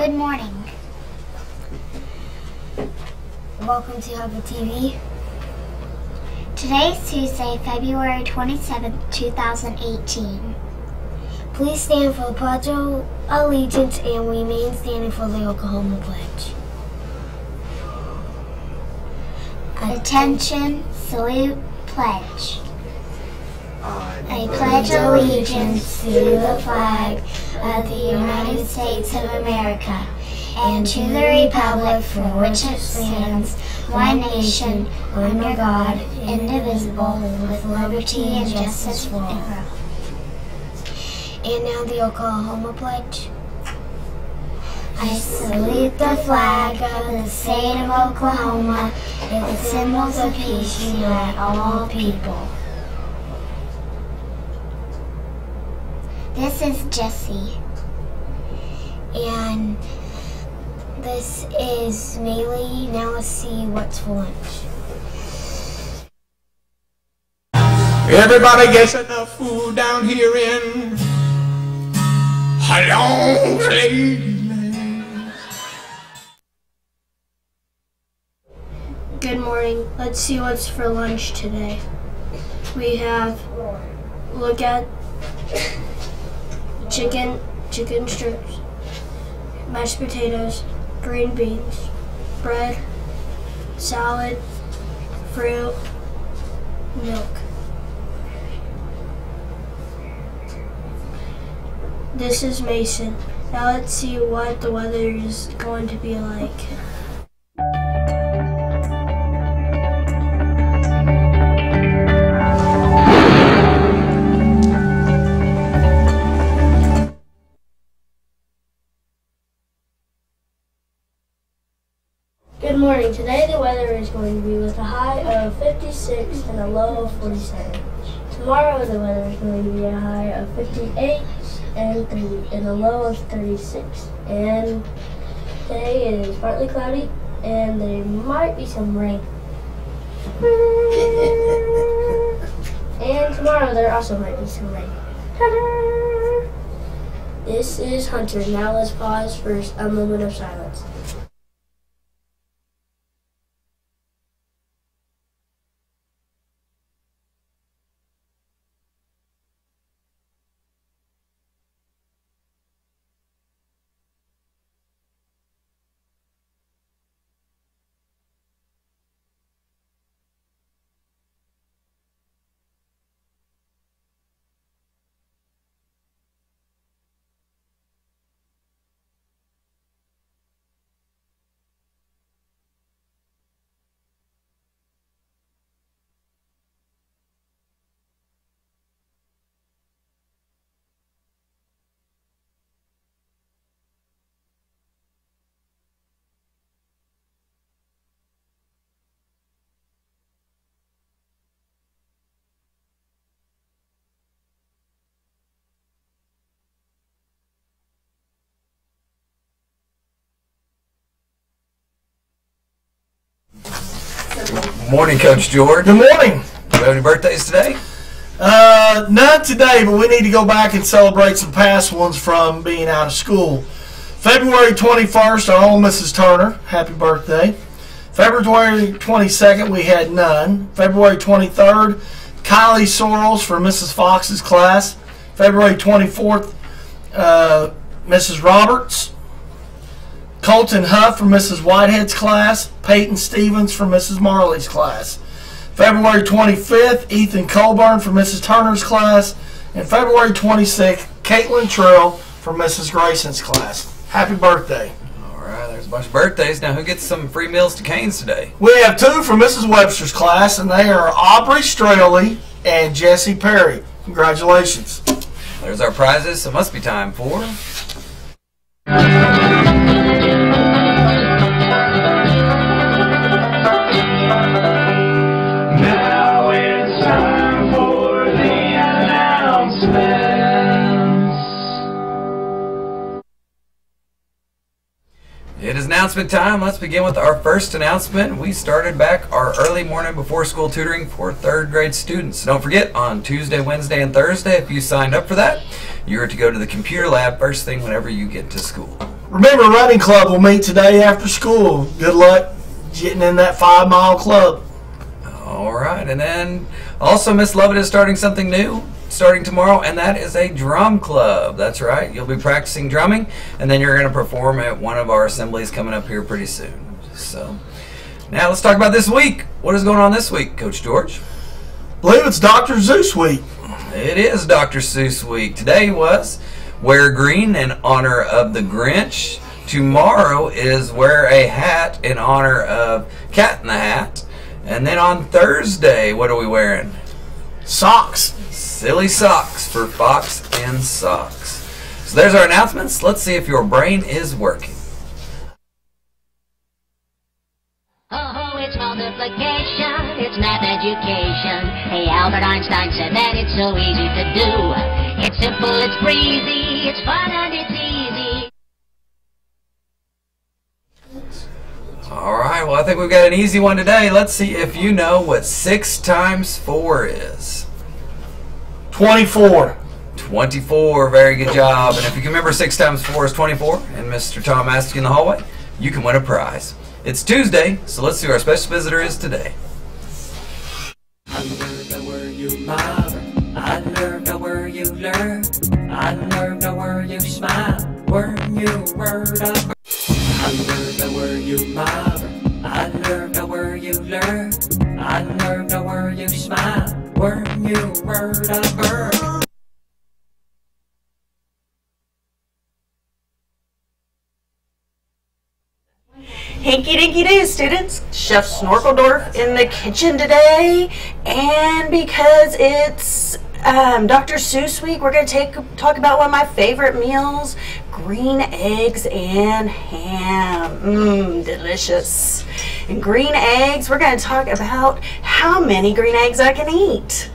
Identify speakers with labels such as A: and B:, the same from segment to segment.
A: Good morning. Welcome to Hubbard TV. Today is Tuesday, February 27th, 2018. Please stand for the Pledge of Allegiance and remain standing for the Oklahoma Pledge. Attention, salute, pledge. I pledge allegiance to the flag of the United States of America and to the republic for which it stands, one nation, under God, indivisible, with liberty and justice for all. And now the Oklahoma Pledge. I salute the flag of the state of Oklahoma and the symbols of peace unite all people. This is Jessie, and this is Maylee. Now let's see what's for lunch.
B: Everybody gets enough food down here in a long place.
C: Good morning. Let's see what's for lunch today. We have, look at chicken strips, mashed potatoes, green beans, bread, salad, fruit, milk. This is Mason. Now let's see what the weather is going to be like. Good morning. Today the weather is going to be with a high of 56 and a low of 47. Tomorrow the weather is going to be a high of 58 and a low of 36. And today it is partly cloudy and there might be some rain. And tomorrow there also might be some rain. Ta-da! This is Hunter. Now let's pause for a moment of silence.
D: Morning, Coach George.
E: Good morning.
D: Do you have any birthdays today?
E: Not today, but we need to go back and celebrate some past ones from being out of school. February 21st, our own Mrs. Turner. Happy birthday. February 22nd, we had none. February 23rd, Kylie Sorrells for Mrs. Fox's class. February 24th, Mrs. Roberts. Colton Huff from Mrs. Whitehead's class. Peyton Stevens from Mrs. Marley's class. February 25th, Ethan Colburn from Mrs. Turner's class. And February 26th, Caitlin Trill from Mrs. Grayson's class. Happy birthday.
D: All right, there's a bunch of birthdays. Now, who gets some free meals to Canes today?
E: We have two from Mrs. Webster's class, and they are Aubrey Straley and Jesse Perry. Congratulations.
D: There's our prizes, so it must be time for...
B: Now it's time for the announcements.
D: It is announcement time. Let's begin with our first announcement. We started back our early morning before school tutoring for 3rd grade students. Don't forget, on Tuesday, Wednesday, and Thursday, if you signed up for that, you are to go to the computer lab first thing whenever you get to school.
E: Remember, running club will meet today after school. Good luck getting in that 5-mile club.
D: All right, and then also Miss Lovett is starting something new starting tomorrow, and that is a drum club. That's right, you'll be practicing drumming, and then you're going to perform at one of our assemblies coming up here pretty soon. So now let's talk about this week. What is going on this week, Coach George?
E: I believe it's Dr. Zeus week.
D: It is Dr. Seuss week. Today was Wear Green in honor of the Grinch. Tomorrow is Wear a Hat in honor of Cat in the Hat. And then on Thursday, what are we wearing?
E: Socks.
D: Silly socks for Fox and Socks. So there's our announcements. Let's see if your brain is working.
F: Oh, it's multiplication, it's math education. Hey, Albert Einstein said that it's so easy to do. It's simple, it's breezy, it's fun and it's easy.
D: All right, well, I think we've got an easy one today. Let's see if you know what 6 times 4 is.
E: 24.
D: 24, very good job. And if you can remember 6 times 4 is 24, and Mr. Tom asked you in the hallway, you can win a prize. It's Tuesday, so let's see who our special visitor is today.
G: I learned a word you mother. I learned a word you learn. I learned a word you smile. Word you word up. I learned a word you mother. I learned a word you learn. I learned a word you smile. Word you word up.
H: Hinky dinky doo, students. Chef Snorkeldorf in the kitchen today, and because it's Dr. Seuss week, we're going to talk about one of my favorite meals, green eggs and ham. Delicious. And green eggs, we're going to talk about how many green eggs I can eat.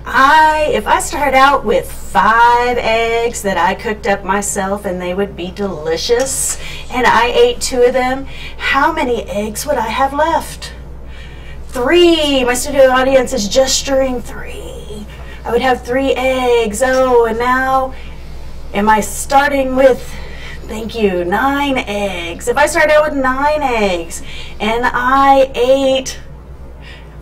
H: If I start out with 5 eggs that I cooked up myself and they would be delicious, and I ate 2 of them, how many eggs would I have left? 3. My studio audience is gesturing 3. I would have 3 eggs. Oh, and now am I starting with, thank you, 9 eggs. If I start out with 9 eggs and I ate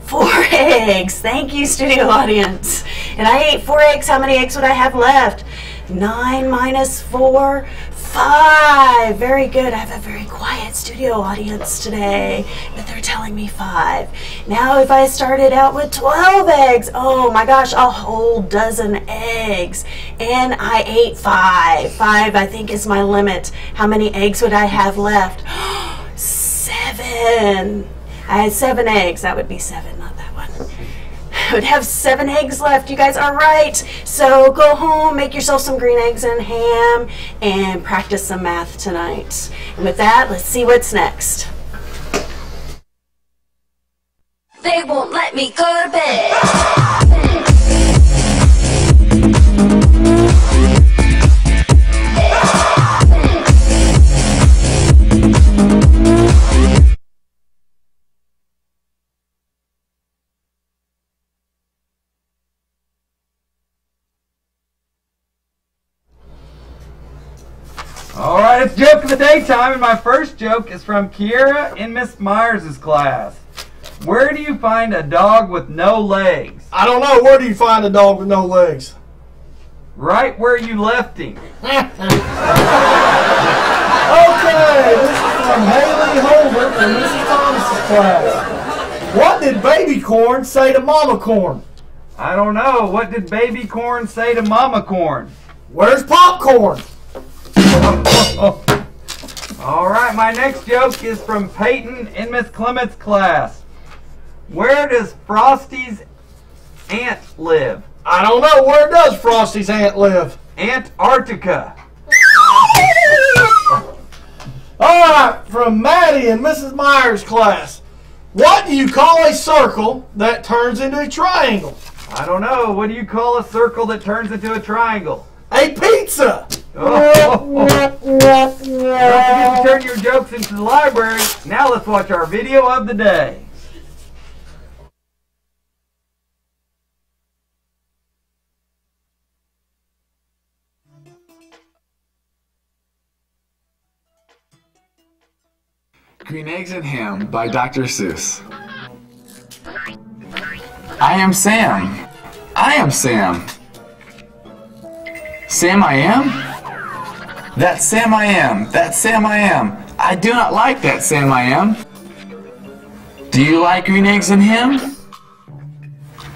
H: 4 eggs. Thank you, studio audience. And I ate 4 eggs. How many eggs would I have left? 9 minus 4, 5. Very good. I have a very quiet studio audience today, but they're telling me 5. Now, if I started out with 12 eggs, oh my gosh, a whole dozen eggs. And I ate 5. 5, I think, is my limit. How many eggs would I have left? 7. I had 7 eggs. That would be 7, not that one. I would have 7 eggs left. You guys are right. So go home, make yourself some green eggs and ham, and practice some math tonight. And with that, let's see what's next.
F: They won't let me go to bed.
D: All right, it's joke of the day time, and my first joke is from Kiera in Miss Myers' class. Where do you find a dog with no legs?
E: I don't know. Where do you find a dog with no legs?
D: Right where you left him.
E: Okay, this is from Haley Holbert from Mrs. Thomas's class. What did baby corn say to mama corn?
D: I don't know. What did baby corn say to mama corn?
E: Where's popcorn?
D: All right, my next joke is from Peyton in Miss Clement's class. Where does Frosty's aunt live?
E: I don't know. Where does Frosty's aunt live?
D: Antarctica.
E: All right, from Maddie in Mrs. Myers' class. What do you call a circle that turns into a triangle?
D: I don't know. What do you call a circle that turns into a triangle?
E: A pizza.
D: Oh. Don't forget to turn turn your jokes into the library. Now let's watch our video of the day.
I: Green Eggs and Ham by Dr. Seuss. I am Sam. I am Sam. Sam I am? That Sam I am. That Sam I am. I do not like that Sam I am. Do you like green eggs and ham?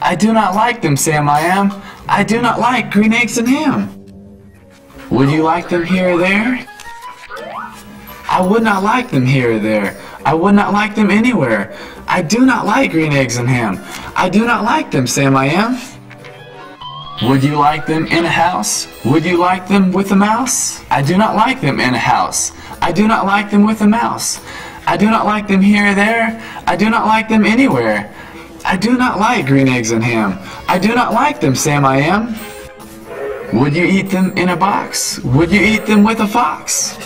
I: I do not like them, Sam I am. I do not like green eggs and ham. Would you like them here or there? I would not like them here or there. I would not like them anywhere. I do not like green eggs and ham. I do not like them, Sam I am. Would you like them in a house? Would you like them with a mouse? I do not like them in a house. I do not like them with a mouse. I do not like them here or there. I do not like them anywhere. I do not like green eggs and ham. I do not like them, Sam I am. Would you eat them in a box? Would you eat them with a fox?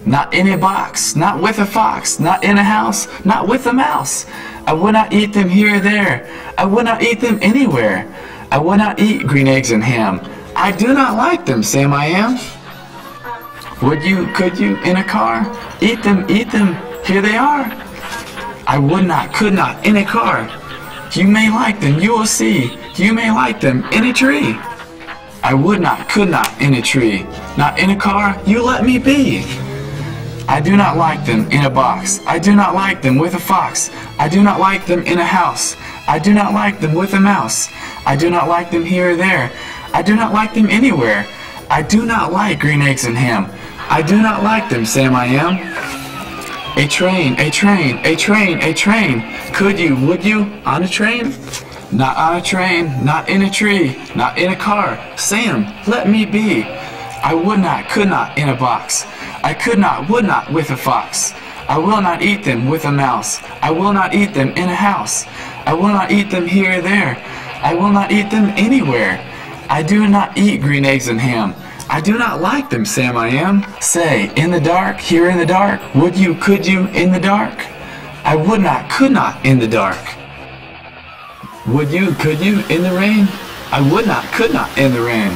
I: Not in a box, not with a fox, not in a house, not with a mouse. I would not eat them here or there. I would not eat them anywhere. I would not eat green eggs and ham. I do not like them, Sam I am. Would you, could you, in a car? Eat them, here they are. I would not, could not, in a car. You may like them, you will see. You may like them in a tree. I would not, could not, in a tree. Not in a car, you let me be. I do not like them in a box. I do not like them with a fox. I do not like them in a house. I do not like them with a mouse. I do not like them here or there. I do not like them anywhere. I do not like green eggs and ham. I do not like them, Sam I am. A train, a train, a train, a train. Could you, would you, on a train? Not on a train, not in a tree, not in a car. Sam, let me be. I would not, could not, in a box. I could not, would not, with a fox. I will not eat them with a mouse. I will not eat them in a house. I will not eat them here or there. I will not eat them anywhere. I do not eat green eggs and ham. I do not like them, Sam I am. Say, in the dark, here in the dark, would you, could you, in the dark? I would not, could not, in the dark. Would you, could you, in the rain? I would not, could not, in the rain.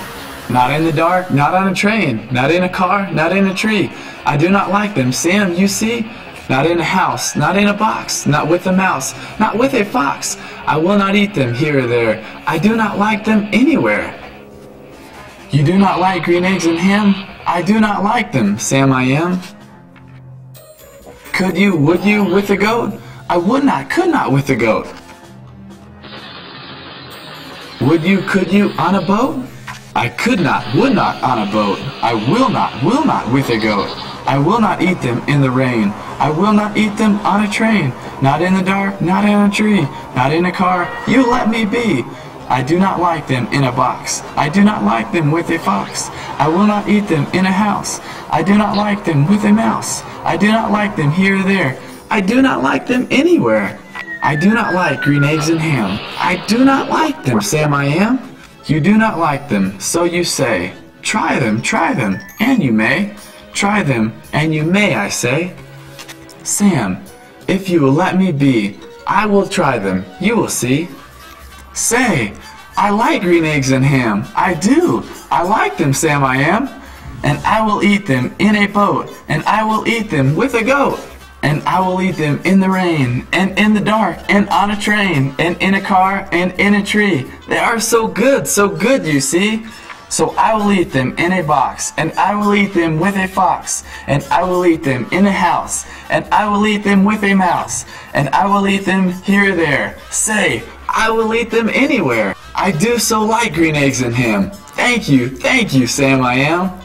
I: Not in the dark, not on a train, not in a car, not in a tree. I do not like them, Sam, you see? Not in a house, not in a box, not with a mouse, not with a fox. I will not eat them here or there. I do not like them anywhere. You do not like green eggs and ham? I do not like them, Sam I am. Could you, would you, with a goat? I would not, could not, with a goat. Would you, could you, on a boat? I could not, would not, on a boat. I will not, with a goat. I will not eat them in the rain. I will not eat them on a train. Not in the dark, not in a tree, not in a car. You let me be. I do not like them in a box. I do not like them with a fox. I will not eat them in a house. I do not like them with a mouse. I do not like them here or there. I do not like them anywhere. I do not like green eggs and ham. I do not like them, Sam I am. You do not like them, so you say. Try them, and you may. Try them, and you may, I say. Sam, if you will let me be, I will try them, you will see. Say, I like green eggs and ham. I do. I like them, Sam I am. And I will eat them in a boat, and I will eat them with a goat. And I will eat them in the rain, and in the dark, and on a train, and in a car, and in a tree. They are so good, you see. So I will eat them in a box, and I will eat them with a fox, and I will eat them in a house, and I will eat them with a mouse, and I will eat them here or there. Say, I will eat them anywhere. I do so like green eggs and ham. Thank you, Sam I am.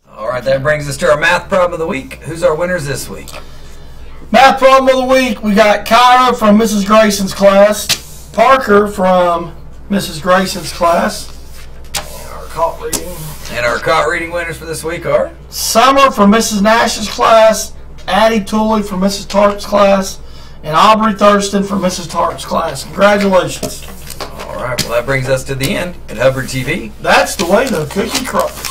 D: Alright, that brings us to our math problem of the week. Who's our winners this week?
E: Math problem of the week, we got Kyra from Mrs. Grayson's class, Parker from Mrs. Grayson's class,
D: and our caught reading winners for this week are
E: Summer from Mrs. Nash's class, Addie Tooley from Mrs. Tart's class, and Aubrey Thurston from Mrs. Tart's class. Congratulations.
D: Alright. right, well, that brings us to the end at Hubbard TV.
E: That's the way the cookie crumbles.